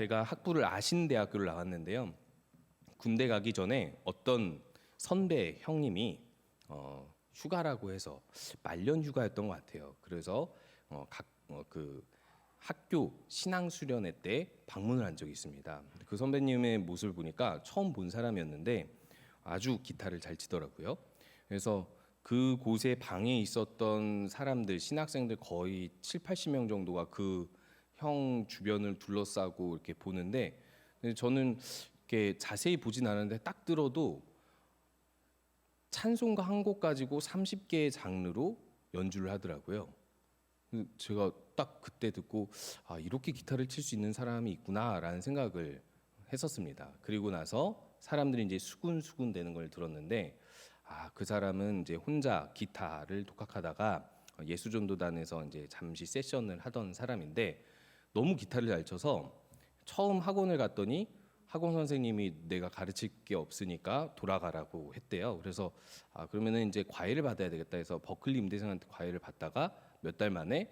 제가 학부를 아신대학교를 나왔는데요. 군대 가기 전에 어떤 선배 형님이 휴가라고 해서 말년 휴가였던 것 같아요. 그래서 그 학교 신앙 수련회 때 방문을 한 적이 있습니다. 그 선배님의 모습을 보니까 처음 본 사람이었는데 아주 기타를 잘 치더라고요. 그래서 그 곳에 방에 있었던 사람들, 신학생들 거의 7, 80명 정도가 그 형 주변을 둘러싸고 이렇게 보는데, 근데 저는 이렇게 자세히 보진 않았는데 딱 들어도 찬송가 한 곡 가지고 30개의 장르로 연주를 하더라고요. 제가 딱 그때 듣고 아, 이렇게 기타를 칠 수 있는 사람이 있구나라는 생각을 했었습니다. 그리고 나서 사람들이 이제 수군수군 되는 걸 들었는데, 아, 그 사람은 이제 혼자 기타를 독학하다가 예수전도단에서 이제 잠시 세션을 하던 사람인데 너무 기타를 잘 쳐서 처음 학원을 갔더니 학원 선생님이 내가 가르칠 게 없으니까 돌아가라고 했대요. 그래서 아, 그러면은 이제 과외를 받아야 되겠다 해서 버클리 임대생한테 과외를 받다가 몇 달 만에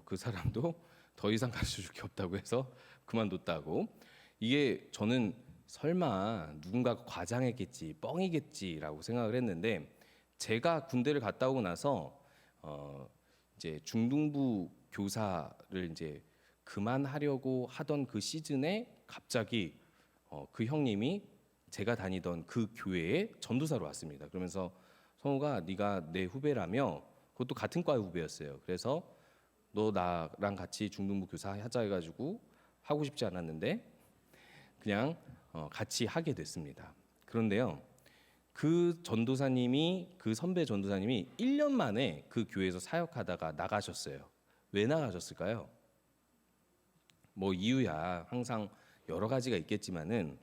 그 사람도 더 이상 가르쳐 줄 게 없다고 해서 그만뒀다고. 이게 저는 설마 누군가가 과장했겠지, 뻥이겠지라고 생각을 했는데, 제가 군대를 갔다 오고 나서 이제 중등부 교사를 이제 그만하려고 하던 그 시즌에 갑자기 그 형님이 제가 다니던 그 교회에 전도사로 왔습니다. 그러면서 성우가 네가 내 후배라며, 그것도 같은 과 후배였어요. 그래서 너 나랑 같이 중등부 교사 하자 해가지고 하고 싶지 않았는데 그냥 같이 하게 됐습니다. 그런데요, 그 전도사님이, 그 선배 전도사님이 1년 만에 그 교회에서 사역하다가 나가셨어요. 왜 나가셨을까요? 뭐 이유야 항상 여러 가지가 있겠지만은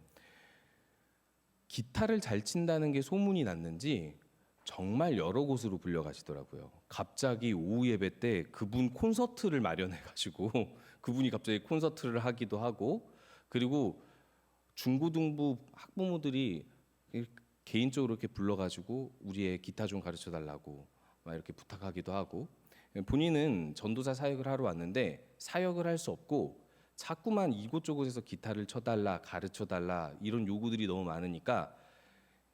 기타를 잘 친다는 게 소문이 났는지 정말 여러 곳으로 불려가시더라고요. 갑자기 오후 예배 때 그분 콘서트를 마련해가지고 그분이 갑자기 콘서트를 하기도 하고, 그리고 중고등부 학부모들이 개인적으로 이렇게 불러가지고 우리의 기타 좀 가르쳐 달라고 막 이렇게 부탁하기도 하고, 본인은 전도사 사역을 하러 왔는데 사역을 할 수 없고 자꾸만 이곳저곳에서 기타를 쳐달라, 가르쳐달라 이런 요구들이 너무 많으니까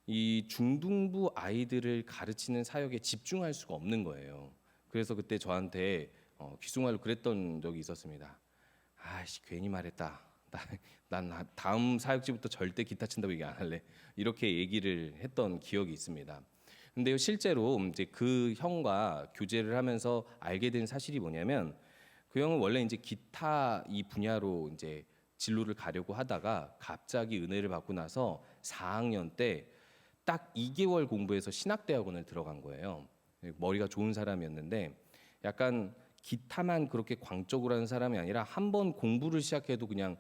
이 중등부 아이들을 가르치는 사역에 집중할 수가 없는 거예요. 그래서 그때 저한테 귀숭말로 그랬던 적이 있었습니다. 아씨, 괜히 말했다. 난 다음 사역지부터 절대 기타 친다고 얘기 안 할래. 이렇게 얘기를 했던 기억이 있습니다. 근데요, 실제로 이제 그 형과 교제를 하면서 알게 된 사실이 뭐냐면, 그 형은 원래 이제 기타 이 분야로 이제 진로를 가려고 하다가 갑자기 은혜를 받고 나서 4학년 때 딱 2개월 공부해서 신학대학원을 들어간 거예요. 머리가 좋은 사람이었는데 약간 기타만 그렇게 광적으로 하는 사람이 아니라 한 번 공부를 시작해도 그냥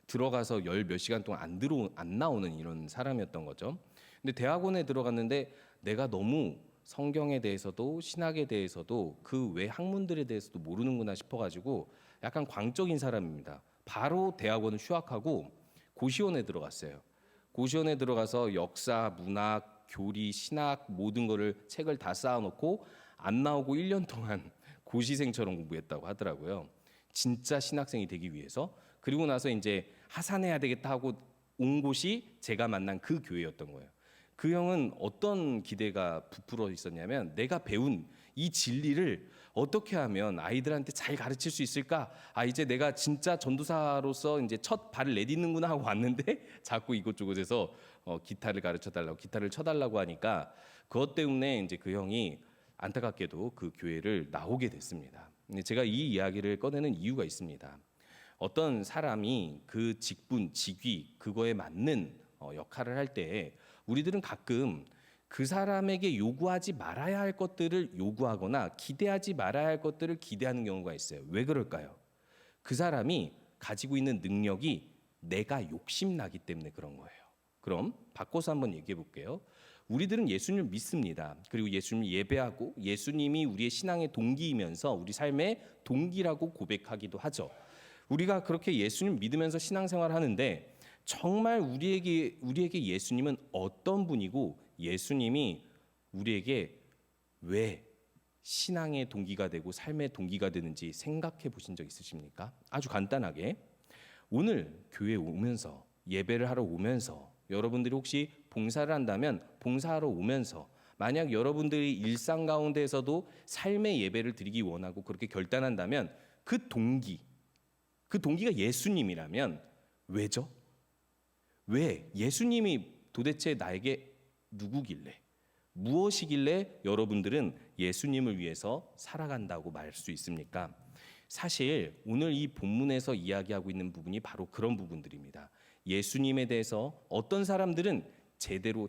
들어가서 열 몇 시간 동안 안 나오는 이런 사람이었던 거죠. 근데 대학원에 들어갔는데 내가 너무 성경에 대해서도 신학에 대해서도 그 외 학문들에 대해서도 모르는구나 싶어가지고 약간 광적인 사람입니다. 바로 대학원을 휴학하고 고시원에 들어갔어요. 고시원에 들어가서 역사, 문학, 교리, 신학 모든 거를 책을 다 쌓아놓고 안 나오고 1년 동안 고시생처럼 공부했다고 하더라고요. 진짜 신학생이 되기 위해서. 그리고 나서 이제 하산해야 되겠다 하고 온 곳이 제가 만난 그 교회였던 거예요. 그 형은 어떤 기대가 부풀어 있었냐면, 내가 배운 이 진리를 어떻게 하면 아이들한테 잘 가르칠 수 있을까? 아, 이제 내가 진짜 전도사로서 이제 첫 발을 내딛는구나 하고 왔는데 자꾸 이곳저곳에서 기타를 가르쳐 달라고, 기타를 쳐 달라고 하니까 그것 때문에 이제 그 형이 안타깝게도 그 교회를 나오게 됐습니다. 제가 이 이야기를 꺼내는 이유가 있습니다. 어떤 사람이 그 직분, 직위, 그거에 맞는 역할을 할 때 우리들은 가끔 그 사람에게 요구하지 말아야 할 것들을 요구하거나 기대하지 말아야 할 것들을 기대하는 경우가 있어요. 왜 그럴까요? 그 사람이 가지고 있는 능력이 내가 욕심나기 때문에 그런 거예요. 그럼 바꿔서 한번 얘기해 볼게요. 우리들은 예수님을 믿습니다. 그리고 예수님을 예배하고 예수님이 우리의 신앙의 동기이면서 우리 삶의 동기라고 고백하기도 하죠. 우리가 그렇게 예수님 믿으면서 신앙생활을 하는데 정말 우리에게 예수님은 어떤 분이고 예수님이 우리에게 왜 신앙의 동기가 되고 삶의 동기가 되는지 생각해 보신 적 있으십니까? 아주 간단하게, 오늘 교회에 오면서 예배를 하러 오면서 여러분들이 혹시 봉사를 한다면 봉사하러 오면서 만약 여러분들이 일상 가운데에서도 삶의 예배를 드리기 원하고 그렇게 결단한다면 그 동기가 예수님이라면 왜죠? 왜 예수님이 도대체 나에게 누구길래 무엇이길래 여러분들은 예수님을 위해서 살아간다고 말할 수 있습니까? 사실 오늘 이 본문에서 이야기하고 있는 부분이 바로 그런 부분들입니다. 예수님에 대해서 어떤 사람들은 제대로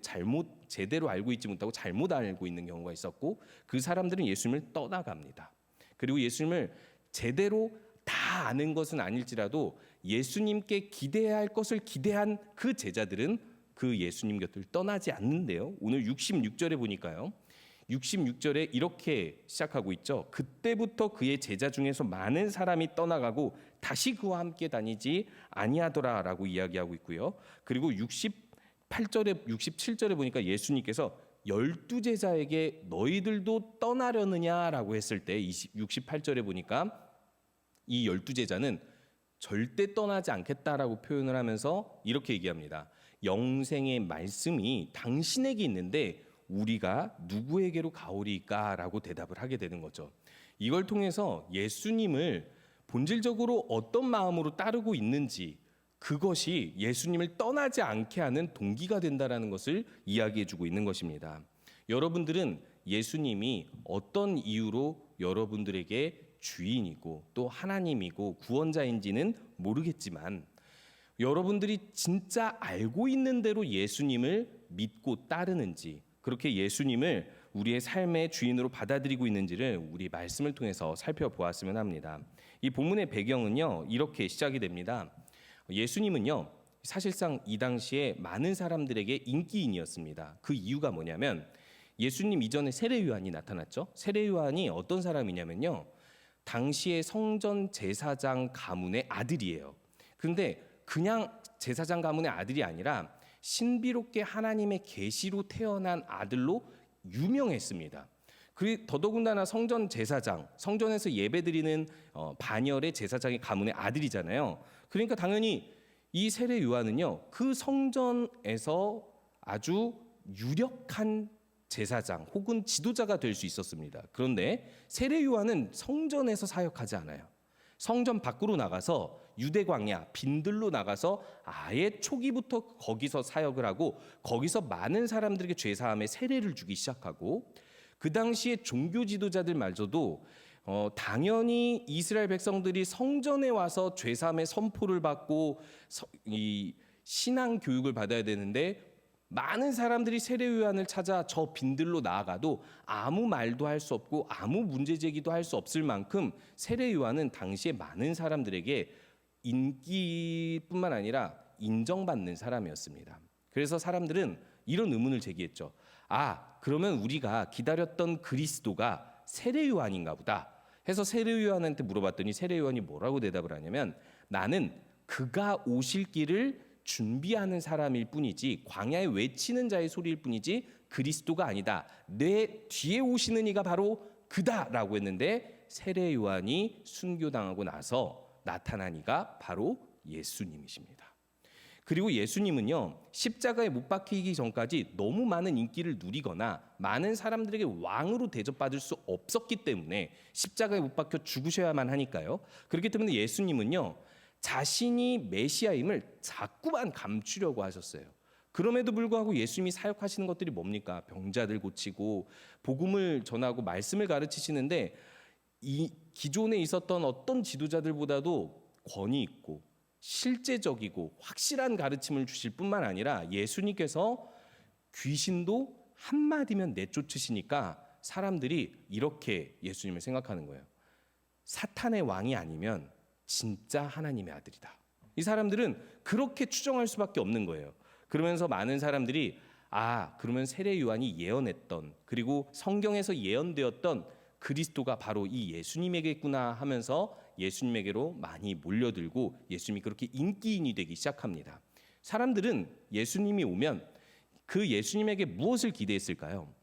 알고 있지 못하고 잘못 알고 있는 경우가 있었고 그 사람들은 예수님을 떠나갑니다. 그리고 예수님을 제대로 다 아는 것은 아닐지라도 예수님께 기대해야 할 것을 기대한 그 제자들은 그 예수님 곁을 떠나지 않는데요. 오늘 66절에 보니까요. 66절에 이렇게 시작하고 있죠. 그때부터 그의 제자 중에서 많은 사람이 떠나가고 다시 그와 함께 다니지 아니하더라라고 이야기하고 있고요. 그리고 67절에 보니까 예수님께서 12제자에게 너희들도 떠나려느냐라고 했을 때 68절에 보니까 이 12제자는 절대 떠나지 않겠다라고 표현을 하면서 이렇게 얘기합니다. 영생의 말씀이 당신에게 있는데 우리가 누구에게로 가오리까라고 대답을 하게 되는 거죠. 이걸 통해서 예수님을 본질적으로 어떤 마음으로 따르고 있는지 그것이 예수님을 떠나지 않게 하는 동기가 된다라는 것을 이야기해 주고 있는 것입니다. 여러분들은 예수님이 어떤 이유로 여러분들에게 주인이고 또 하나님이고 구원자인지는 모르겠지만 여러분들이 진짜 알고 있는 대로 예수님을 믿고 따르는지 그렇게 예수님을 우리의 삶의 주인으로 받아들이고 있는지를 우리 말씀을 통해서 살펴보았으면 합니다. 이 본문의 배경은요 이렇게 시작이 됩니다. 예수님은요 사실상 이 당시에 많은 사람들에게 인기인이었습니다. 그 이유가 뭐냐면 예수님 이전에 세례 요한이 나타났죠. 세례 요한이 어떤 사람이냐면요 당시의 성전 제사장 가문의 아들이에요. 그런데 그냥 제사장 가문의 아들이 아니라 신비롭게 하나님의 계시로 태어난 아들로 유명했습니다. 더더군다나 성전 제사장, 성전에서 예배드리는 반열의 제사장의 가문의 아들이잖아요. 그러니까 당연히 이 세례 요한은요 그 성전에서 아주 유력한 제사장 혹은 지도자가 될 수 있었습니다. 그런데 세례 요한은 성전에서 사역하지 않아요. 성전 밖으로 나가서 유대 광야 빈들로 나가서 아예 초기부터 거기서 사역을 하고 거기서 많은 사람들에게 죄 사함의 세례를 주기 시작하고 그 당시에 종교 지도자들마저도 당연히 이스라엘 백성들이 성전에 와서 죄 사함의 선포를 받고 이 신앙 교육을 받아야 되는데 많은 사람들이 세례 요한을 찾아 저 빈들로 나아가도 아무 말도 할 수 없고 아무 문제 제기도 할 수 없을 만큼 세례 요한은 당시에 많은 사람들에게 인기뿐만 아니라 인정받는 사람이었습니다. 그래서 사람들은 이런 의문을 제기했죠. 그러면 우리가 기다렸던 그리스도가 세례 요한인가 보다 해서 세례 요한한테 물어봤더니 세례 요한이 뭐라고 대답을 하냐면 나는 그가 오실 길을 준비하는 사람일 뿐이지 광야에 외치는 자의 소리일 뿐이지 그리스도가 아니다. 내 뒤에 오시는 이가 바로 그다라고 했는데 세례 요한이 순교당하고 나서 나타난 이가 바로 예수님이십니다. 그리고 예수님은요 십자가에 못 박히기 전까지 너무 많은 인기를 누리거나 많은 사람들에게 왕으로 대접받을 수 없었기 때문에 십자가에 못 박혀 죽으셔야만 하니까요. 그렇기 때문에 예수님은요 자신이 메시아임을 자꾸만 감추려고 하셨어요. 그럼에도 불구하고 예수님이 사역하시는 것들이 뭡니까? 병자들 고치고 복음을 전하고 말씀을 가르치시는데 이 기존에 있었던 어떤 지도자들보다도 권위 있고 실제적이고 확실한 가르침을 주실 뿐만 아니라 예수님께서 귀신도 한마디면 내쫓으시니까 사람들이 이렇게 예수님을 생각하는 거예요. 사탄의 왕이 아니면 진짜 하나님의 아들이다. 이 사람들은 그렇게 추정할 수밖에 없는 거예요. 그러면서 많은 사람들이 그러면 세례 요한이 예언했던 그리고 성경에서 예언되었던 그리스도가 바로 이 예수님에게구나 하면서 예수님에게로 많이 몰려들고 예수님이 그렇게 인기인이 되기 시작합니다. 사람들은 예수님이 오면 그 예수님에게 무엇을 기대했을까요?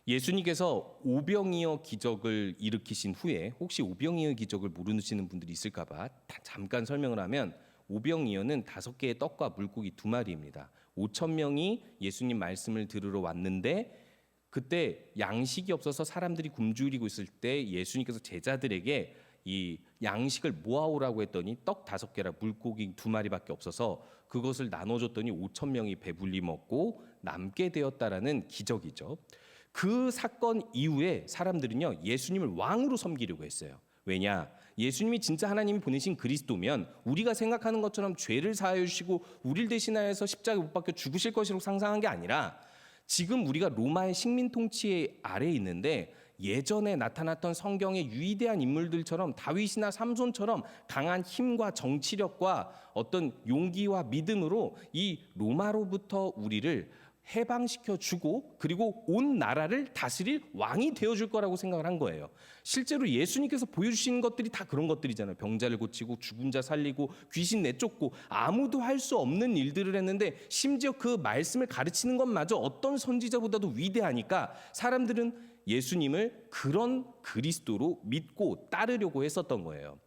예수님께서 오병이어 기적을 일으키신 후에 혹시 오병이어 기적을 모르시는 분들이 있을까봐 잠깐 설명을 하면 오병이어는 5개의 떡과 물고기 2마리입니다. 5천 명이 예수님 말씀을 들으러 왔는데 그때 양식이 없어서 사람들이 굶주리고 있을 때 예수님께서 제자들에게 이 양식을 모아오라고 했더니 떡 5개라 물고기 2마리밖에 없어서 그것을 나눠줬더니 5천 명이 배불리 먹고 남게 되었다라는 기적이죠. 그 사건 이후에 사람들은요 예수님을 왕으로 섬기려고 했어요. 왜냐? 예수님이 진짜 하나님이 보내신 그리스도면 우리가 생각하는 것처럼 죄를 사하여 주시고 우리를 대신하여서 십자가에 못 박혀 죽으실 것이라고 상상한 게 아니라 지금 우리가 로마의 식민 통치 아래에 있는데 예전에 나타났던 성경의 위대한 인물들처럼 다윗이나 삼손처럼 강한 힘과 정치력과 어떤 용기와 믿음으로 이 로마로부터 우리를 해방시켜 주고 그리고 온 나라를 다스릴 왕이 되어줄 거라고 생각을 한 거예요. 실제로 예수님께서 보여주시는 것들이 다 그런 것들이잖아요. 병자를 고치고 죽은 자 살리고 귀신 내쫓고 아무도 할 수 없는 일들을 했는데 심지어 그 말씀을 가르치는 것마저 어떤 선지자보다도 위대하니까 사람들은 예수님을 그런 그리스도로 믿고 따르려고 했었던 거예요.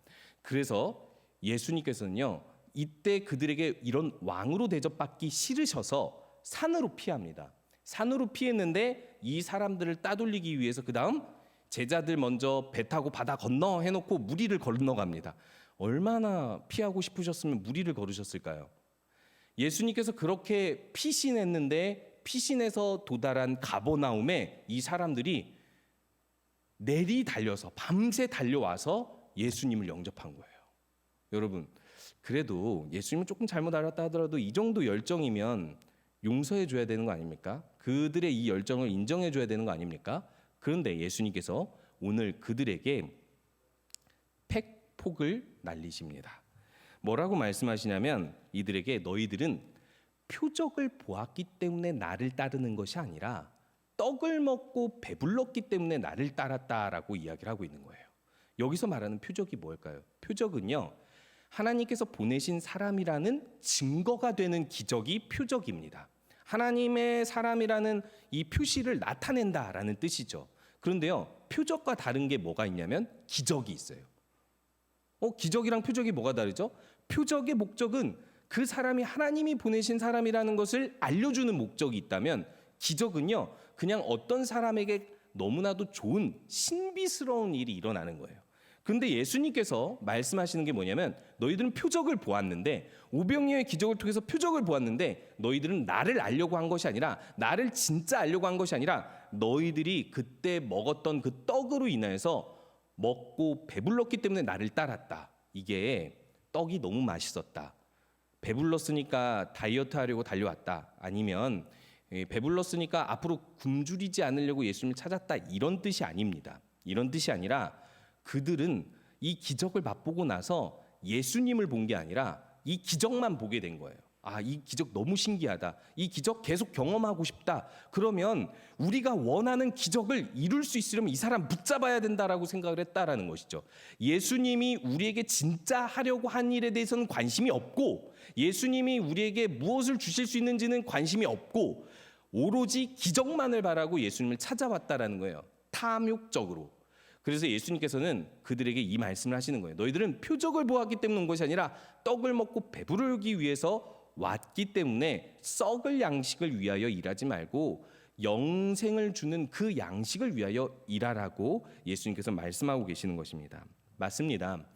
그래서 예수님께서는요 이때 그들에게 이런 왕으로 대접받기 싫으셔서 산으로 피합니다. 산으로 피했는데 이 사람들을 따돌리기 위해서 그 다음 제자들 먼저 배 타고 바다 건너 해놓고 무리를 건너갑니다. 얼마나 피하고 싶으셨으면 무리를 걸으셨을까요? 예수님께서 그렇게 피신했는데 피신해서 도달한 가버나움에 이 사람들이 내리 달려서 밤새 달려와서 예수님을 영접한 거예요. 여러분 그래도 예수님은 조금 잘못 알았다 하더라도 이 정도 열정이면 용서해 줘야 되는 거 아닙니까? 그들의 이 열정을 인정해 줘야 되는 거 아닙니까? 그런데 예수님께서 오늘 그들에게 팩폭을 날리십니다. 뭐라고 말씀하시냐면 이들에게 너희들은 표적을 보았기 때문에 나를 따르는 것이 아니라 떡을 먹고 배불렀기 때문에 나를 따랐다라고 이야기를 하고 있는 거예요. 여기서 말하는 표적이 뭘까요? 표적은요. 하나님께서 보내신 사람이라는 증거가 되는 기적이 표적입니다. 하나님의 사람이라는 이 표시를 나타낸다라는 뜻이죠. 그런데요, 표적과 다른 게 뭐가 있냐면 기적이 있어요. 기적이랑 표적이 뭐가 다르죠? 표적의 목적은 그 사람이 하나님이 보내신 사람이라는 것을 알려주는 목적이 있다면 기적은요, 그냥 어떤 사람에게 너무나도 좋은 신비스러운 일이 일어나는 거예요. 근데 예수님께서 말씀하시는 게 뭐냐면 너희들은 표적을 보았는데 오병이어의 기적을 통해서 표적을 보았는데 너희들은 나를 알려고 한 것이 아니라 나를 진짜 알려고 한 것이 아니라 너희들이 그때 먹었던 그 떡으로 인해서 먹고 배불렀기 때문에 나를 따랐다. 이게 떡이 너무 맛있었다. 배불렀으니까 다이어트 하려고 달려왔다. 아니면 배불렀으니까 앞으로 굶주리지 않으려고 예수님을 찾았다. 이런 뜻이 아닙니다. 이런 뜻이 아니라 그들은 이 기적을 맛보고 나서 예수님을 본 게 아니라 이 기적만 보게 된 거예요. 이 기적 너무 신기하다. 이 기적 계속 경험하고 싶다. 그러면 우리가 원하는 기적을 이룰 수 있으려면 이 사람 붙잡아야 된다라고 생각을 했다라는 것이죠. 예수님이 우리에게 진짜 하려고 한 일에 대해서는 관심이 없고 예수님이 우리에게 무엇을 주실 수 있는지는 관심이 없고 오로지 기적만을 바라고 예수님을 찾아왔다라는 거예요. 탐욕적으로. 그래서 예수님께서는 그들에게 이 말씀을 하시는 거예요. 너희들은 표적을 보았기 때문에 온 것이 아니라 떡을 먹고 배부르기 위해서 왔기 때문에 썩을 양식을 위하여 일하지 말고 영생을 주는 그 양식을 위하여 일하라고 예수님께서 말씀하고 계시는 것입니다. 맞습니다.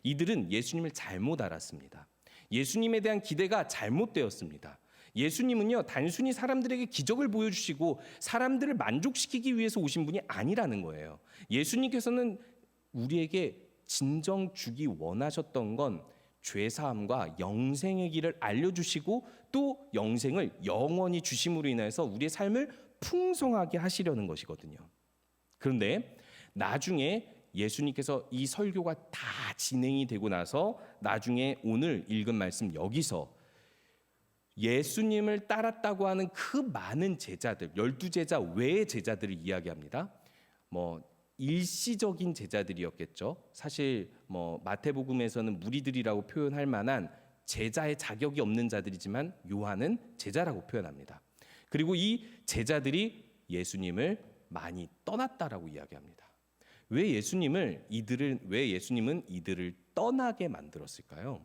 이들은 예수님을 잘못 알았습니다. 예수님에 대한 기대가 잘못되었습니다. 예수님은요 단순히 사람들에게 기적을 보여주시고 사람들을 만족시키기 위해서 오신 분이 아니라는 거예요. 예수님께서는 우리에게 진정 주기 원하셨던 건 죄사함과 영생의 길을 알려주시고 또 영생을 영원히 주심으로 인해서 우리의 삶을 풍성하게 하시려는 것이거든요. 그런데 나중에 예수님께서 이 설교가 다 진행이 되고 나서 나중에 오늘 읽은 말씀 여기서 예수님을 따랐다고 하는 그 많은 제자들, 12제자 외의 제자들을 이야기합니다. 일시적인 제자들이었겠죠. 사실 마태복음에서는 무리들이라고 표현할 만한 제자의 자격이 없는 자들이지만 요한은 제자라고 표현합니다. 그리고 이 제자들이 예수님을 많이 떠났다라고 이야기합니다. 왜 예수님은 이들을 떠나게 만들었을까요?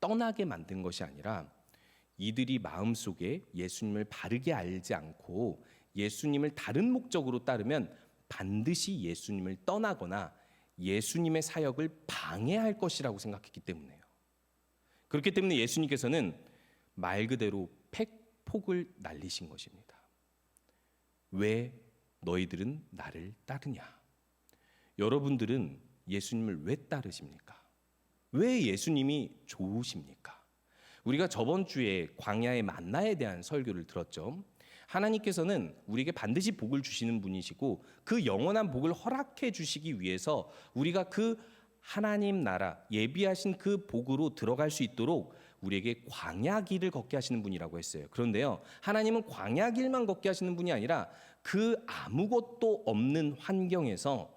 떠나게 만든 것이 아니라 이들이 마음속에 예수님을 바르게 알지 않고 예수님을 다른 목적으로 따르면 반드시 예수님을 떠나거나 예수님의 사역을 방해할 것이라고 생각했기 때문에요. 그렇기 때문에 예수님께서는 말 그대로 팩폭을 날리신 것입니다. 왜 너희들은 나를 따르냐? 여러분들은 예수님을 왜 따르십니까? 왜 예수님이 좋으십니까? 우리가 저번 주에 광야의 만나에 대한 설교를 들었죠. 하나님께서는 우리에게 반드시 복을 주시는 분이시고 그 영원한 복을 허락해 주시기 위해서 우리가 그 하나님 나라 예비하신 그 복으로 들어갈 수 있도록 우리에게 광야 길을 걷게 하시는 분이라고 했어요. 그런데요, 하나님은 광야 길만 걷게 하시는 분이 아니라 그 아무것도 없는 환경에서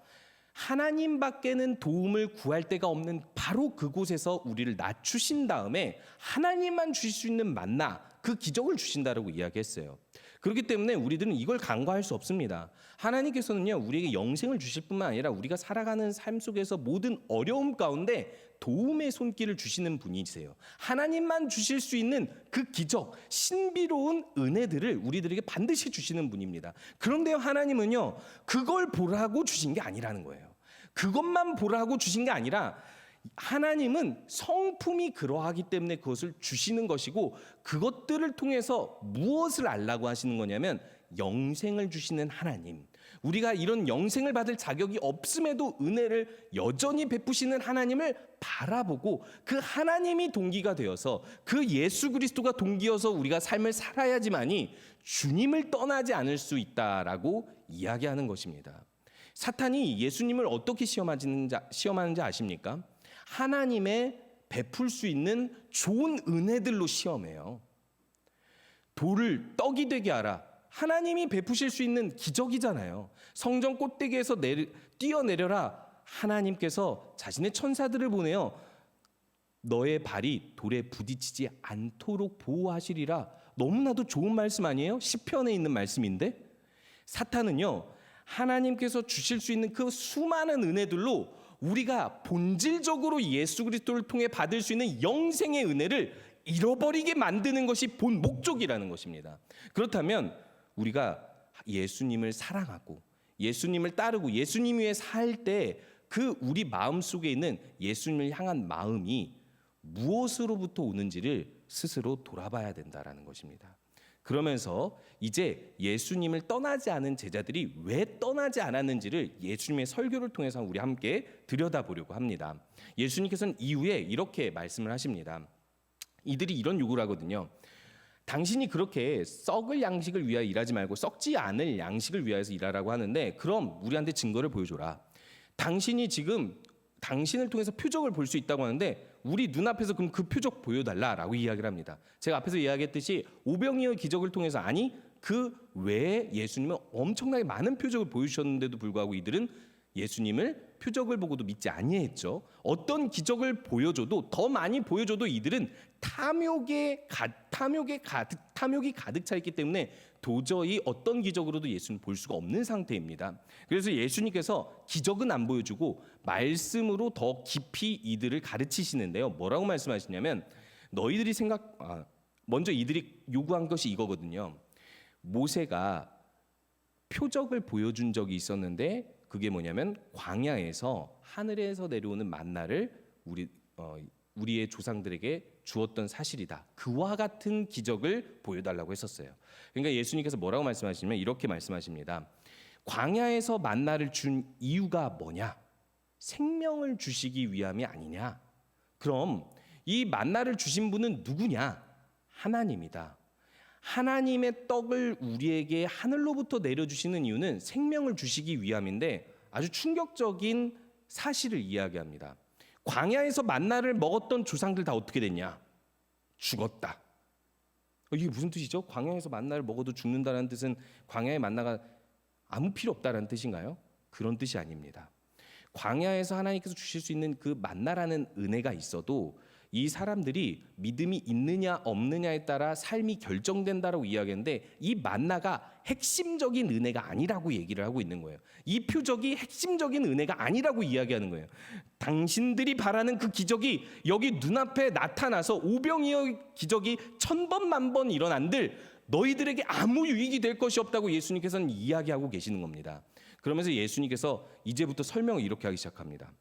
하나님밖에는 도움을 구할 데가 없는 바로 그곳에서 우리를 낮추신 다음에 하나님만 주실 수 있는 만나, 그 기적을 주신다라고 이야기했어요. 그렇기 때문에 우리들은 이걸 간과할 수 없습니다. 하나님께서는요, 우리에게 영생을 주실 뿐만 아니라 우리가 살아가는 삶 속에서 모든 어려움 가운데 도움의 손길을 주시는 분이세요. 하나님만 주실 수 있는 그 기적, 신비로운 은혜들을 우리들에게 반드시 주시는 분입니다. 그런데요, 하나님은요, 그걸 보라고 주신 게 아니라는 거예요. 그것만 보라고 주신 게 아니라 하나님은 성품이 그러하기 때문에 그것을 주시는 것이고, 그것들을 통해서 무엇을 알라고 하시는 거냐면 영생을 주시는 하나님, 우리가 이런 영생을 받을 자격이 없음에도 은혜를 여전히 베푸시는 하나님을 바라보고 그 하나님이 동기가 되어서 그 예수 그리스도가 동기여서 우리가 삶을 살아야지만이 주님을 떠나지 않을 수 있다라고 이야기하는 것입니다. 사탄이 예수님을 어떻게 시험하는지 아십니까? 하나님의 베풀 수 있는 좋은 은혜들로 시험해요. 돌을 떡이 되게 하라. 하나님이 베푸실 수 있는 기적이잖아요. 성전 꼭대기에서 뛰어내려라. 하나님께서 자신의 천사들을 보내어 너의 발이 돌에 부딪히지 않도록 보호하시리라. 너무나도 좋은 말씀 아니에요? 시편에 있는 말씀인데, 사탄은요, 하나님께서 주실 수 있는 그 수많은 은혜들로 우리가 본질적으로 예수 그리스도를 통해 받을 수 있는 영생의 은혜를 잃어버리게 만드는 것이 본 목적이라는 것입니다. 그렇다면 우리가 예수님을 사랑하고 예수님을 따르고 예수님 위에 살 때 그 우리 마음 속에 있는 예수님을 향한 마음이 무엇으로부터 오는지를 스스로 돌아봐야 된다라는 것입니다. 그러면서 이제 예수님을 떠나지 않은 제자들이 왜 떠나지 않았는지를 예수님의 설교를 통해서 우리 함께 들여다보려고 합니다. 예수님께서는 이후에 이렇게 말씀을 하십니다. 이들이 이런 요구를 하거든요. 당신이 그렇게 썩을 양식을 위하여 일하지 말고 썩지 않을 양식을 위하여서 일하라고 하는데, 그럼 우리한테 증거를 보여줘라. 당신이 지금 당신을 통해서 표적을 볼 수 있다고 하는데 우리 눈앞에서 그럼 그 표적 보여달라라고 이야기를 합니다. 제가 앞에서 이야기했듯이 오병이어의 기적을 통해서, 아니 그 외에 예수님은 엄청나게 많은 표적을 보여주셨는데도 불구하고 이들은 예수님을 표적을 보고도 믿지 아니했죠. 어떤 기적을 보여줘도, 더 많이 보여줘도 이들은 탐욕이 가득 차 있기 때문에 도저히 어떤 기적으로도 예수님 볼 수가 없는 상태입니다. 그래서 예수님께서 기적은 안 보여주고 말씀으로 더 깊이 이들을 가르치시는데요. 뭐라고 말씀하시냐면, 먼저 이들이 요구한 것이 이거거든요. 모세가 표적을 보여준 적이 있었는데 그게 뭐냐면 광야에서 하늘에서 내려오는 만나를 우리의 조상들에게 주었던 사실이다. 그와 같은 기적을 보여달라고 했었어요. 그러니까 예수님께서 뭐라고 말씀하시냐면 이렇게 말씀하십니다. 광야에서 만나를 준 이유가 뭐냐? 생명을 주시기 위함이 아니냐? 그럼 이 만나를 주신 분은 누구냐? 하나님이다. 하나님의 떡을 우리에게 하늘로부터 내려주시는 이유는 생명을 주시기 위함인데, 아주 충격적인 사실을 이야기합니다. 광야에서 만나를 먹었던 조상들 다 어떻게 됐냐? 죽었다. 이게 무슨 뜻이죠? 광야에서 만나를 먹어도 죽는다는 뜻은 광야의 만나가 아무 필요 없다는 뜻인가요? 그런 뜻이 아닙니다. 광야에서 하나님께서 주실 수 있는 그 만나라는 은혜가 있어도 이 사람들이 믿음이 있느냐 없느냐에 따라 삶이 결정된다라고 이야기하는데 이 만나가 핵심적인 은혜가 아니라고 얘기를 하고 있는 거예요. 이 표적이 핵심적인 은혜가 아니라고 이야기하는 거예요. 당신들이 바라는 그 기적이 여기 눈앞에 나타나서 오병이어 기적이 1000번 만번 일어난들 너희들에게 아무 유익이 될 것이 없다고 예수님께서는 이야기하고 계시는 겁니다. 그러면서 예수님께서 이제부터 설명을 이렇게 하기 시작합니다.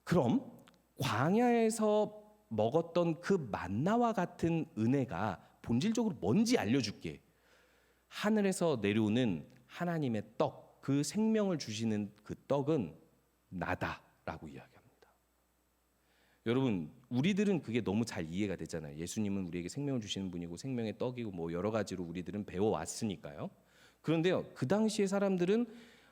그럼 광야에서 먹었던 그 만나와 같은 은혜가 본질적으로 뭔지 알려줄게. 하늘에서 내려오는 하나님의 떡, 그 생명을 주시는 그 떡은 나다라고 이야기합니다. 여러분, 우리들은 그게 너무 잘 이해가 되잖아요. 예수님은 우리에게 생명을 주시는 분이고 생명의 떡이고 뭐 여러 가지로 우리들은 배워왔으니까요. 그런데요, 그 당시의 사람들은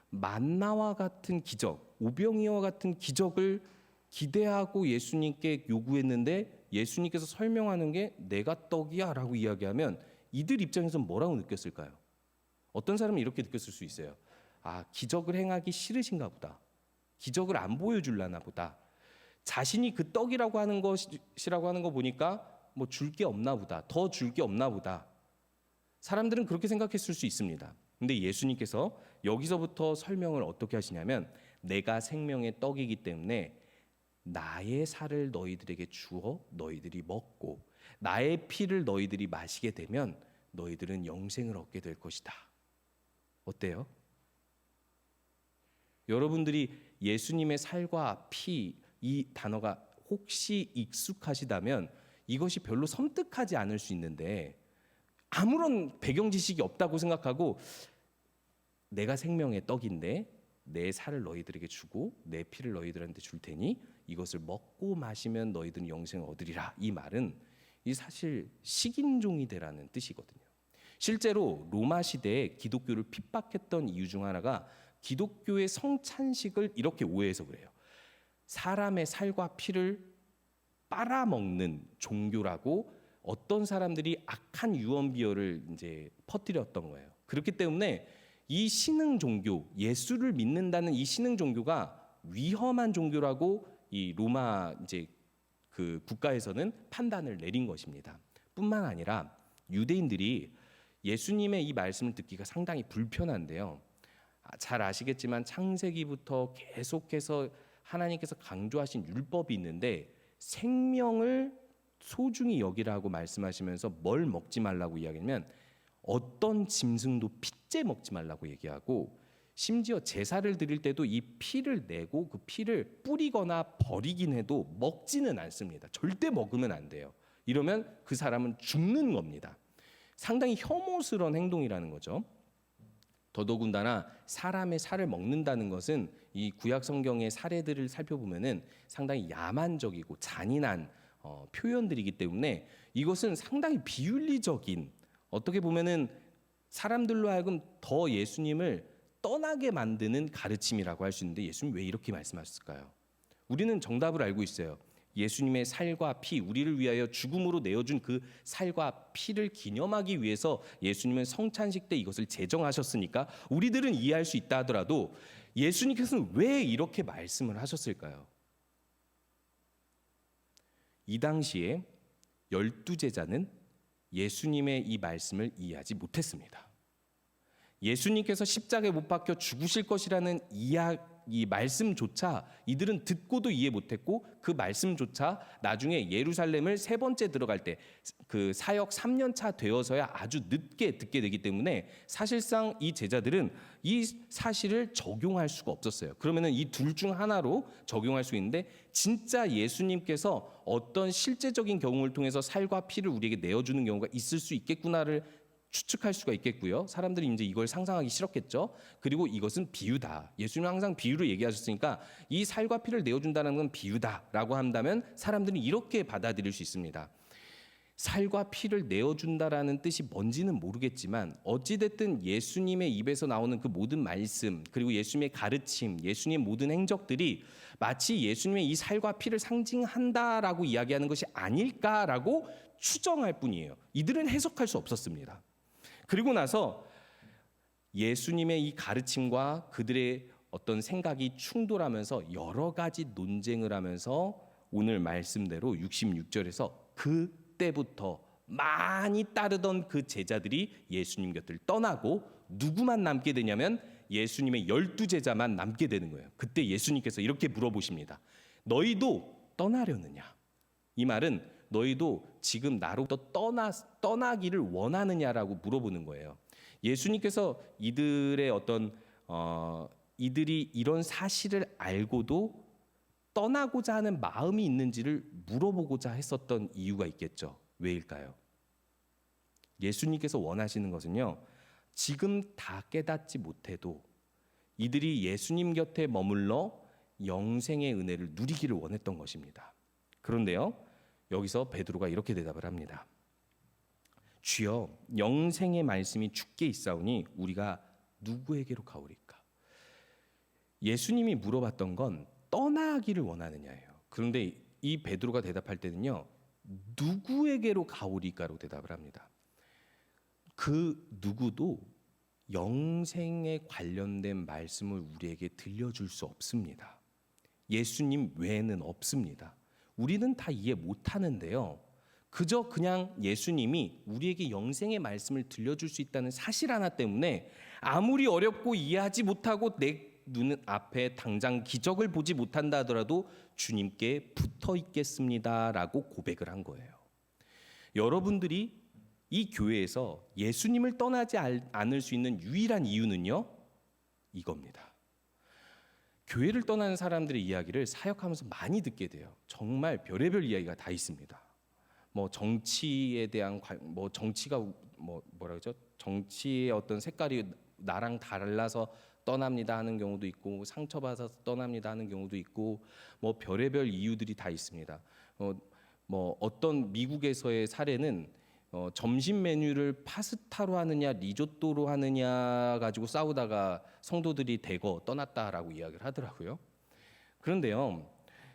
만나와 같은 기적, 오병이어와 같은 기적을 기대하고 예수님께 요구했는데 예수님께서 설명하는 게 내가 떡이야 라고 이야기하면 이들 입장에서는 뭐라고 느꼈을까요? 어떤 사람은 이렇게 느꼈을 수 있어요. 아, 기적을 행하기 싫으신가 보다. 기적을 안 보여줄라나 보다. 자신이 그 떡이라고 하는 것이라고 하는 거 보니까 뭐 줄 게 없나 보다. 더 줄 게 없나 보다. 사람들은 그렇게 생각했을 수 있습니다. 근데 예수님께서 여기서부터 설명을 어떻게 하시냐면 내가 생명의 떡이기 때문에 나의 살을 너희들에게 주어 너희들이 먹고 나의 피를 너희들이 마시게 되면 너희들은 영생을 얻게 될 것이다. 어때요? 여러분들이 예수님의 살과 피 이 단어가 혹시 익숙하시다면 이것이 별로 섬뜩하지 않을 수 있는데 아무런 배경 지식이 없다고 생각하고 내가 생명의 떡인데 내 살을 너희들에게 주고 내 피를 너희들한테 줄 테니 이것을 먹고 마시면 너희들은 영생을 얻으리라. 이 말은 이 사실 식인종이 되라는 뜻이거든요. 실제로 로마 시대에 기독교를 핍박했던 이유 중 하나가 기독교의 성찬식을 이렇게 오해해서 그래요. 사람의 살과 피를 빨아먹는 종교라고 어떤 사람들이 악한 유언비어를 이제 퍼뜨렸던 거예요. 그렇기 때문에 이 신흥 종교, 예수를 믿는다는 이 신흥 종교가 위험한 종교라고 이 로마 이제 그 국가에서는 판단을 내린 것입니다. 뿐만 아니라 유대인들이 예수님의 이 말씀을 듣기가 상당히 불편한데요. 잘 아시겠지만 창세기부터 계속해서 하나님께서 강조하신 율법이 있는데 생명을 소중히 여기라고 말씀하시면서 뭘 먹지 말라고 이야기하면 어떤 짐승도 핏째 먹지 말라고 얘기하고 심지어 제사를 드릴 때도 이 피를 내고 그 피를 뿌리거나 버리긴 해도 먹지는 않습니다. 절대 먹으면 안 돼요. 이러면 그 사람은 죽는 겁니다. 상당히 혐오스러운 행동이라는 거죠. 더더군다나 사람의 살을 먹는다는 것은 이 구약 성경의 사례들을 살펴보면은 상당히 야만적이고 잔인한 표현들이기 때문에 이것은 상당히 비윤리적인 어떻게 보면은 사람들로 하여금 더 예수님을 떠나게 만드는 가르침이라고 할 수 있는데 예수님 왜 이렇게 말씀하셨을까요? 우리는 정답을 알고 있어요. 예수님의 살과 피, 우리를 위하여 죽음으로 내어준 그 살과 피를 기념하기 위해서 예수님은 성찬식 때 이것을 제정하셨으니까 우리들은 이해할 수 있다 하더라도 예수님께서는 왜 이렇게 말씀을 하셨을까요? 이 당시에 12제자는 예수님의 이 말씀을 이해하지 못했습니다. 예수님께서 십자가에 못 박혀 죽으실 것이라는 이 말씀조차 이들은 듣고도 이해 못했고 그 말씀조차 나중에 예루살렘을 세 번째 들어갈 때 그 사역 3년 차 되어서야 아주 늦게 듣게 되기 때문에 사실상 이 제자들은 이 사실을 적용할 수가 없었어요. 그러면은 이 둘 중 하나로 적용할 수 있는데 진짜 예수님께서 어떤 실제적인 경험을 통해서 살과 피를 우리에게 내어주는 경우가 있을 수 있겠구나를 추측할 수가 있겠고요. 사람들이 이제 이걸 상상하기 싫었겠죠. 그리고 이것은 비유다. 예수님은 항상 비유를 얘기하셨으니까 이 살과 피를 내어준다는 건 비유다라고 한다면 사람들이 이렇게 받아들일 수 있습니다. 살과 피를 내어준다라는 뜻이 뭔지는 모르겠지만 어찌됐든 예수님의 입에서 나오는 그 모든 말씀 그리고 예수님의 가르침, 예수님의 모든 행적들이 마치 예수님의 이 살과 피를 상징한다라고 이야기하는 것이 아닐까라고 추정할 뿐이에요. 이들은 해석할 수 없었습니다. 그리고 나서 예수님의 이 가르침과 그들의 어떤 생각이 충돌하면서 여러 가지 논쟁을 하면서 오늘 말씀대로 66절에서 그때부터 많이 따르던 그 제자들이 예수님 곁을 떠나고 누구만 남게 되냐면 예수님의 12제자만 남게 되는 거예요. 그때 예수님께서 이렇게 물어보십니다. 너희도 떠나려느냐? 이 말은 너희도 지금 나로부터 떠나기를 원하느냐라고 물어보는 거예요. 예수님께서 이들의 이들이 이런 사실을 알고도 떠나고자 하는 마음이 있는지를 물어보고자 했었던 이유가 있겠죠. 왜일까요? 예수님께서 원하시는 것은요, 지금 다 깨닫지 못해도 이들이 예수님 곁에 머물러 영생의 은혜를 누리기를 원했던 것입니다. 그런데요, 여기서 베드로가 이렇게 대답을 합니다. 주여, 영생의 말씀이 주께 있사오니 우리가 누구에게로 가오리까? 예수님이 물어봤던 건 떠나기를 원하느냐예요. 그런데 이 베드로가 대답할 때는요, 누구에게로 가오리까로 대답을 합니다. 그 누구도 영생에 관련된 말씀을 우리에게 들려줄 수 없습니다. 예수님 외에는 없습니다. 우리는 다 이해 못하는데요, 그저 그냥 예수님이 우리에게 영생의 말씀을 들려줄 수 있다는 사실 하나 때문에 아무리 어렵고 이해하지 못하고 내 눈 앞에 당장 기적을 보지 못한다 하더라도 주님께 붙어 있겠습니다라고 고백을 한 거예요. 여러분들이 이 교회에서 예수님을 떠나지 않을 수 있는 유일한 이유는요, 이겁니다. 교회를 떠나는 사람들의 이야기를 사역하면서 많이 듣게 돼요. 정말 별의별 이야기가 다 있습니다. 뭐 정치에 대한 뭐 정치가 뭐라 그러죠? 정치의 어떤 색깔이 나랑 달라서 떠납니다 하는 경우도 있고, 상처받아서 떠납니다 하는 경우도 있고, 뭐 별의별 이유들이 다 있습니다. 뭐 어떤 미국에서의 사례는 점심 메뉴를 파스타로 하느냐 리조또로 하느냐 가지고 싸우다가 성도들이 대거 떠났다라고 이야기를 하더라고요. 그런데요,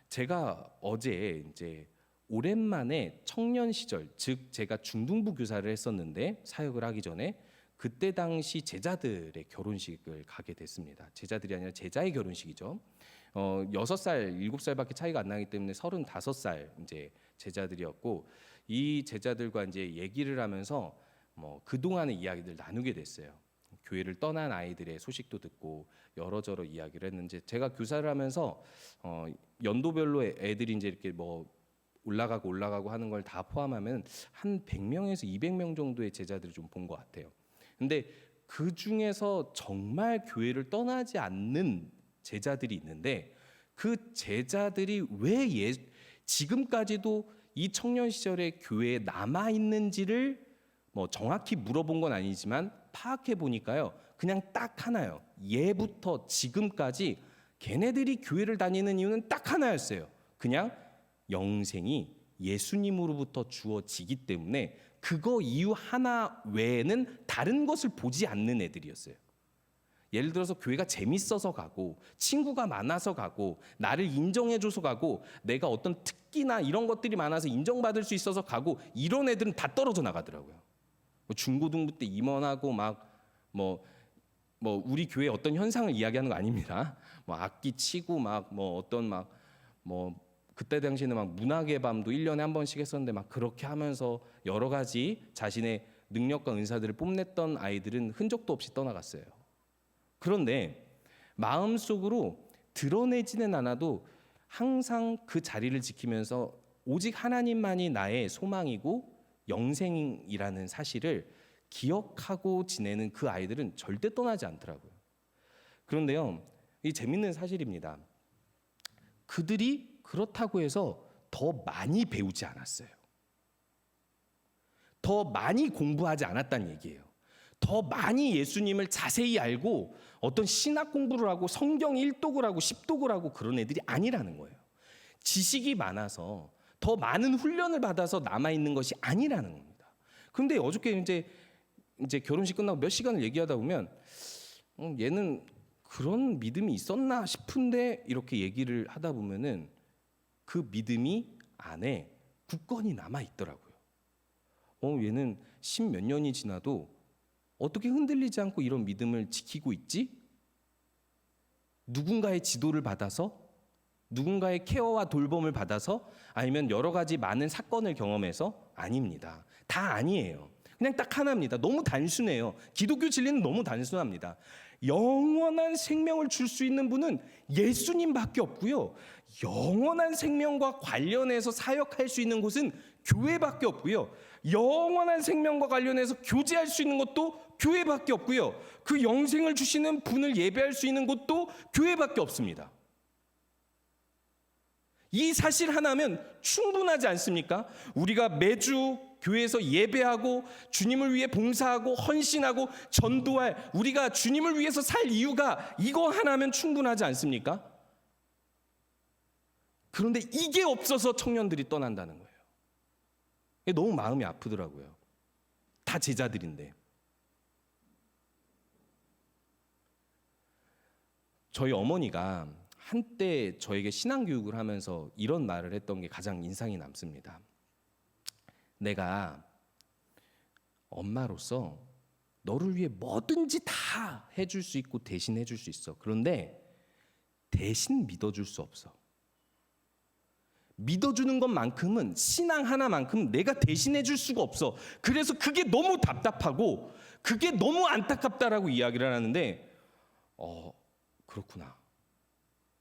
제가 어제 이제 오랜만에 청년 시절, 즉 제가 중등부 교사를 했었는데 사역을 하기 전에 그때 당시 제자들의 결혼식을 가게 됐습니다. 제자들이 아니라 제자의 결혼식이죠. 6살, 7살밖에 차이가 안 나기 때문에 35살 이제 제자들이었고, 이 제자들과 이제 얘기를 하면서 뭐 그동안의 이야기들 나누게 됐어요. 교회를 떠난 아이들의 소식도 듣고 여러저러 이야기를 했는데, 제가 교사를 하면서 연도별로 애들이 이제 이렇게 뭐 올라가고 하는 걸 다 포함하면 한 100명에서 200명 정도의 제자들을 좀 본 것 같아요. 근데 그 중에서 정말 교회를 떠나지 않는 제자들이 있는데, 그 제자들이 왜 지금까지도 이 청년 시절에 교회에 남아 있는지를 뭐 정확히 물어본 건 아니지만 파악해 보니까요, 그냥 딱 하나요. 예부터 지금까지 걔네들이 교회를 다니는 이유는 딱 하나였어요. 그냥 영생이 예수님으로부터 주어지기 때문에 그거 이유 하나 외에는 다른 것을 보지 않는 애들이었어요. 예를 들어서 교회가 재밌어서 가고, 친구가 많아서 가고, 나를 인정해줘서 가고, 내가 어떤 특기나 이런 것들이 많아서 인정받을 수 있어서 가고, 이런 애들은 다 떨어져 나가더라고요. 중고등부 때 임원하고 뭐 우리 교회 어떤 현상을 이야기하는 거 아닙니다. 뭐 악기 치고 그때 당시에는 막 문학의 밤도 1년에 한 번씩 했었는데 막 그렇게 하면서 여러 가지 자신의 능력과 은사들을 뽐냈던 아이들은 흔적도 없이 떠나갔어요. 그런데 마음속으로 드러내지는 않아도 항상 그 자리를 지키면서 오직 하나님만이 나의 소망이고 영생이라는 사실을 기억하고 지내는 그 아이들은 절대 떠나지 않더라고요. 그런데요, 이 재밌는 사실입니다. 그들이 그렇다고 해서 더 많이 배우지 않았어요. 더 많이 공부하지 않았다는 얘기예요. 더 많이 예수님을 자세히 알고 어떤 신학 공부를 하고 성경 1독을 하고 10독을 하고 그런 애들이 아니라는 거예요. 지식이 많아서 더 많은 훈련을 받아서 남아있는 것이 아니라는 겁니다. 그런데 어저께 이제 결혼식 끝나고 몇 시간을 얘기하다 보면 얘는 그런 믿음이 있었나 싶은데 이렇게 얘기를 하다 보면은 그 믿음이 안에 굳건히 남아 있더라고요. 얘는 10몇 년이 지나도 어떻게 흔들리지 않고 이런 믿음을 지키고 있지? 누군가의 지도를 받아서? 누군가의 케어와 돌봄을 받아서 아니면 여러 가지 많은 사건을 경험해서 아닙니다. 다 아니에요. 그냥 딱 하나입니다. 너무 단순해요. 기독교 진리는 너무 단순합니다. 영원한 생명을 줄 수 있는 분은 예수님밖에 없고요. 영원한 생명과 관련해서 사역할 수 있는 곳은 교회밖에 없고요. 영원한 생명과 관련해서 교제할 수 있는 것도 교회밖에 없고요. 그 영생을 주시는 분을 예배할 수 있는 곳도 교회밖에 없습니다. 이 사실 하나면 충분하지 않습니까? 우리가 매주 교회에서 예배하고 주님을 위해 봉사하고 헌신하고 전도할, 우리가 주님을 위해서 살 이유가 이거 하나면 충분하지 않습니까? 그런데 이게 없어서 청년들이 떠난다는 거예요. 이게 너무 마음이 아프더라고요. 다 제자들인데. 저희 어머니가 한때 저에게 신앙교육을 하면서 이런 말을 했던 게 가장 인상이 남습니다. 내가 엄마로서 너를 위해 뭐든지 다 해줄 수 있고 대신 해줄 수 있어. 그런데 대신 믿어줄 수 없어. 믿어주는 것만큼은, 신앙 하나만큼 내가 대신해줄 수가 없어. 그래서 그게 너무 답답하고 그게 너무 안타깝다라고 이야기를 하는데, 그렇구나.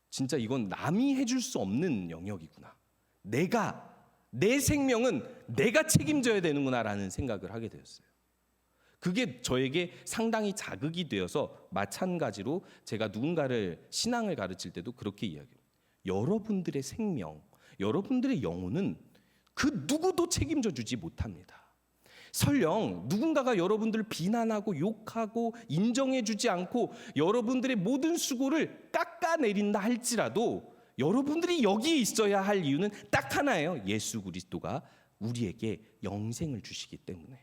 진짜 이건 남이 해줄 수 없는 영역이구나. 내 생명은 내가 책임져야 되는구나라는 생각을 하게 되었어요. 그게 저에게 상당히 자극이 되어서, 마찬가지로 제가 누군가를 신앙을 가르칠 때도 그렇게 이야기해요. 여러분들의 생명, 여러분들의 영혼은 그 누구도 책임져 주지 못합니다. 설령 누군가가 여러분들을 비난하고 욕하고 인정해 주지 않고 여러분들의 모든 수고를 깎아내린다 할지라도 여러분들이 여기에 있어야 할 이유는 딱 하나예요. 예수 그리스도가 우리에게 영생을 주시기 때문에.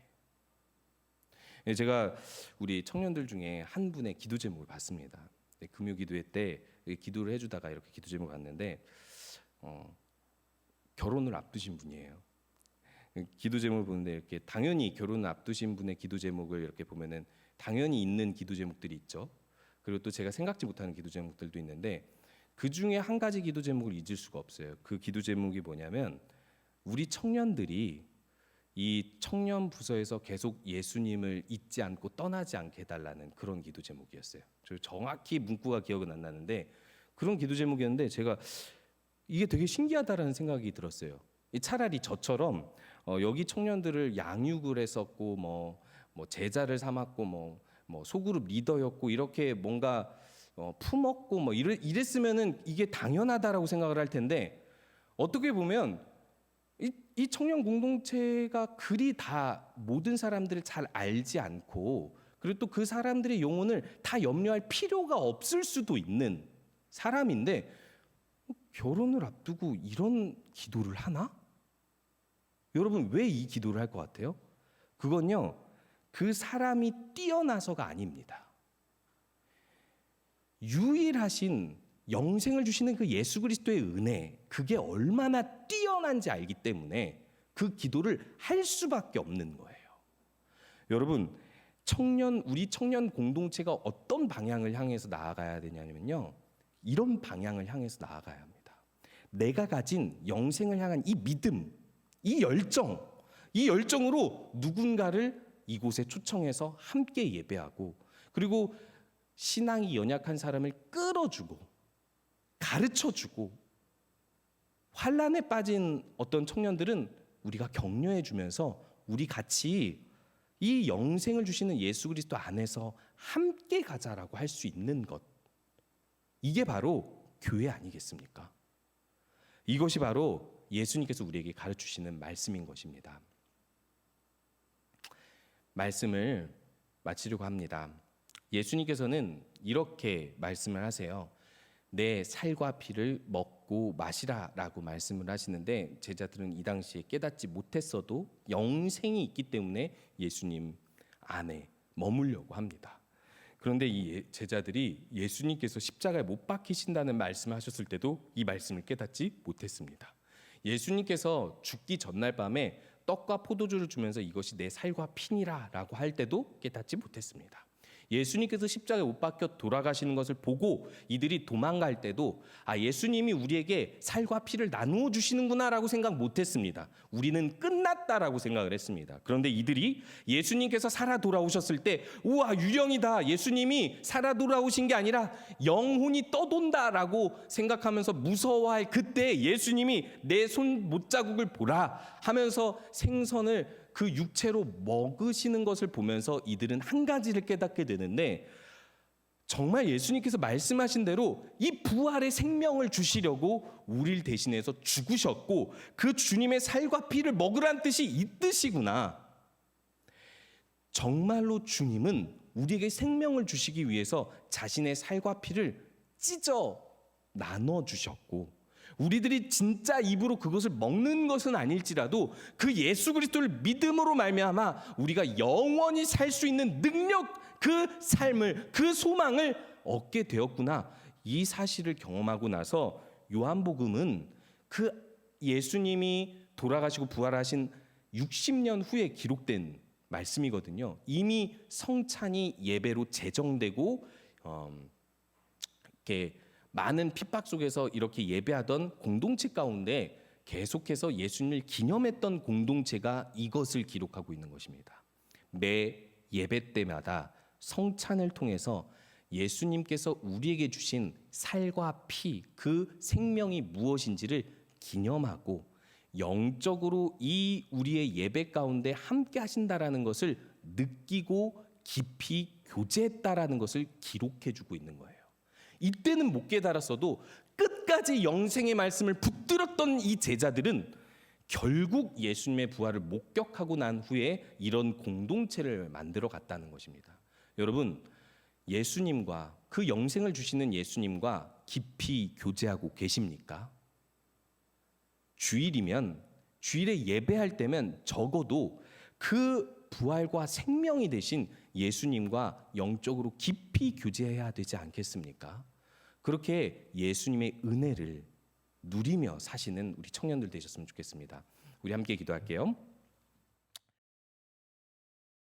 제가 우리 청년들 중에 한 분의 기도 제목을 봤습니다. 금요 기도회 때 기도를 해주다가 이렇게 기도 제목을 봤는데, 결혼을 앞두신 분이에요. 기도 제목을 보는데 이렇게 당연히 결혼을 앞두신 분의 기도 제목을 이렇게 보면은 당연히 있는 기도 제목들이 있죠. 그리고 또 제가 생각지 못하는 기도 제목들도 있는데, 그 중에 한 가지 기도 제목을 잊을 수가 없어요. 그 기도 제목이 뭐냐면, 우리 청년들이 이 청년 부서에서 계속 예수님을 잊지 않고 떠나지 않게 해달라는 그런 기도 제목이었어요. 저 정확히 문구가 기억은 안 나는데 그런 기도 제목이었는데, 제가 이게 되게 신기하다라는 생각이 들었어요. 차라리 저처럼 여기 청년들을 양육을 했었고 뭐 제자를 삼았고 뭐 소그룹 리더였고 이렇게 뭔가 품었고 뭐 이랬으면은 이게 당연하다라고 생각을 할 텐데, 어떻게 보면 이 청년 공동체가 그리 다 모든 사람들을 잘 알지 않고, 그리고 또 그 사람들의 영혼을 다 염려할 필요가 없을 수도 있는 사람인데 결혼을 앞두고 이런 기도를 하나? 여러분, 왜 이 기도를 할 것 같아요? 그건요, 그 사람이 뛰어나서가 아닙니다. 유일하신 영생을 주시는 그 예수 그리스도의 은혜, 그게 얼마나 뛰어난지 알기 때문에 그 기도를 할 수밖에 없는 거예요. 여러분, 우리 청년 공동체가 어떤 방향을 향해서 나아가야 되냐면요, 이런 방향을 향해서 나아가야 합니다. 내가 가진 영생을 향한 이 믿음, 이 열정으로 누군가를 이곳에 초청해서 함께 예배하고, 그리고 신앙이 연약한 사람을 끌어주고 가르쳐주고, 환난에 빠진 어떤 청년들은 우리가 격려해주면서 우리 같이 이 영생을 주시는 예수 그리스도 안에서 함께 가자라고 할 수 있는 것, 이게 바로 교회 아니겠습니까? 이것이 바로 예수님께서 우리에게 가르치시는 말씀인 것입니다. 말씀을 마치려고 합니다. 예수님께서는 이렇게 말씀을 하세요. 내 살과 피를 먹고 마시라라고 말씀을 하시는데, 제자들은 이 당시에 깨닫지 못했어도 영생이 있기 때문에 예수님 안에 머물려고 합니다. 그런데 이 제자들이 예수님께서 십자가에 못 박히신다는 말씀하셨을 때도 이 말씀을 깨닫지 못했습니다. 예수님께서 죽기 전날 밤에 떡과 포도주를 주면서 이것이 내 살과 피니라라고 할 때도 깨닫지 못했습니다. 예수님께서 십자가에 못 박혀 돌아가시는 것을 보고 이들이 도망갈 때도 예수님이 우리에게 살과 피를 나누어 주시는구나라고 생각 못했습니다. 우리는 끝났다라고 생각을 했습니다. 그런데 이들이 예수님께서 살아 돌아오셨을 때 우와 유령이다, 예수님이 살아 돌아오신 게 아니라 영혼이 떠돈다라고 생각하면서 무서워할 그때 예수님이 내 손 못자국을 보라 하면서 생선을 그 육체로 먹으시는 것을 보면서 이들은 한 가지를 깨닫게 되는데, 정말 예수님께서 말씀하신 대로 이 부활의 생명을 주시려고 우리를 대신해서 죽으셨고 그 주님의 살과 피를 먹으란 뜻이 이 뜻이구나. 정말로 주님은 우리에게 생명을 주시기 위해서 자신의 살과 피를 찢어 나눠 주셨고, 우리들이 진짜 입으로 그것을 먹는 것은 아닐지라도 그 예수 그리스도를 믿음으로 말미암아 우리가 영원히 살 수 있는 능력, 그 삶을, 그 소망을 얻게 되었구나. 이 사실을 경험하고 나서 요한복음은 그 예수님이 돌아가시고 부활하신 60년 후에 기록된 말씀이거든요. 이미 성찬이 예배로 제정되고 이렇게 많은 핍박 속에서 이렇게 예배하던 공동체 가운데 계속해서 예수님을 기념했던 공동체가 이것을 기록하고 있는 것입니다. 매 예배 때마다 성찬을 통해서 예수님께서 우리에게 주신 살과 피, 그 생명이 무엇인지를 기념하고 영적으로 이 우리의 예배 가운데 함께 하신다라는 것을 느끼고 깊이 교제했다라는 것을 기록해 주고 있는 거예요. 이때는 못 깨달았어도 끝까지 영생의 말씀을 붙들었던 이 제자들은 결국 예수님의 부활을 목격하고 난 후에 이런 공동체를 만들어 갔다는 것입니다. 여러분, 예수님과 그 영생을 주시는 예수님과 깊이 교제하고 계십니까? 주일이면, 주일에 예배할 때면 적어도 그 부활과 생명이 되신 예수님과 영적으로 깊이 교제해야 되지 않겠습니까? 그렇게 예수님의 은혜를 누리며 사시는 우리 청년들 되셨으면 좋겠습니다. 우리 함께 기도할게요.